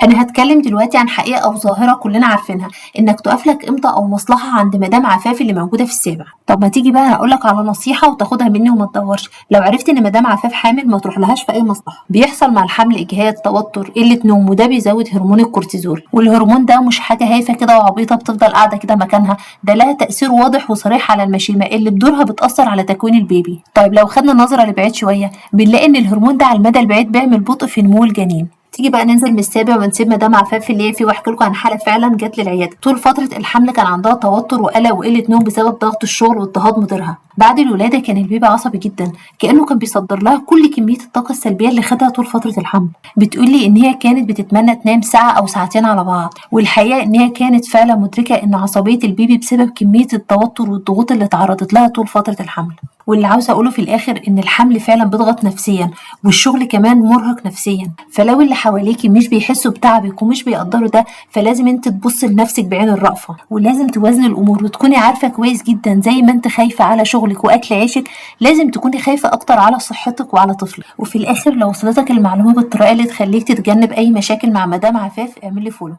انا هتكلم دلوقتي عن حقيقة او ظاهرة كلنا عارفينها، انك تقف لك امضى او مصلحة عند مدام عفاف اللي موجودة في السابع. طب ما تيجي بقى هقولك على نصيحة وتاخدها مني وما تدورش. لو عرفت ان مدام عفاف حامل ما تروحلهاش في اي مصلحة. بيحصل مع الحمل اجهاد، توتر، قلة نوم، وده بيزود هرمون الكورتيزول، والهرمون ده مش حاجة هايفة كده وعبيطة بتفضل قاعدة كده مكانها، ده لها تأثير واضح وصريح على المشيمة اللي بدورها بتأثر على تكوين البيبي. طيب لو خدنا نظرة لبعيد شوية بنلاقي ان الهرمون ده على المدى البعيد بيعمل بطء في نمو الجنين. تيجي بقى ننزل من السابع ونسيب مدام عفاف اللي هي فيه واحكي لكم عن حاله فعلا جت للعياده. طول فتره الحمل كان عندها توتر وقلق وقله نوم بسبب ضغط الشغل واضطهاد مديرها. بعد الولاده كان البيبي عصبي جدا، كانه كان بيصدر لها كل كميه الطاقه السلبيه اللي خدها طول فتره الحمل. بتقول لي ان هي كانت بتتمنى تنام ساعه او ساعتين على بعض، والحقيقه ان هي كانت فعلا مدركه ان عصبيه البيبي بسبب كميه التوتر والضغوط اللي تعرضت لها طول فتره الحمل. واللي عاوزه اقوله في الاخر ان الحمل فعلا بيضغط نفسيا، والشغل كمان مرهق نفسيا. فلو اللي حواليكي مش بيحسوا بتعبك ومش بيقدروا ده، فلازم انت تبصي لنفسك بعين الرأفة، ولازم توازني الامور وتكوني عارفه كويس جدا زي ما انت خايفه على شغلك واكل عيشك، لازم تكوني خايفه اكتر على صحتك وعلى طفلك. وفي الاخر لو وصلتك المعلومه بالطريقه اللي تخليك تتجنب اي مشاكل مع مدام عفاف اعملي فولو.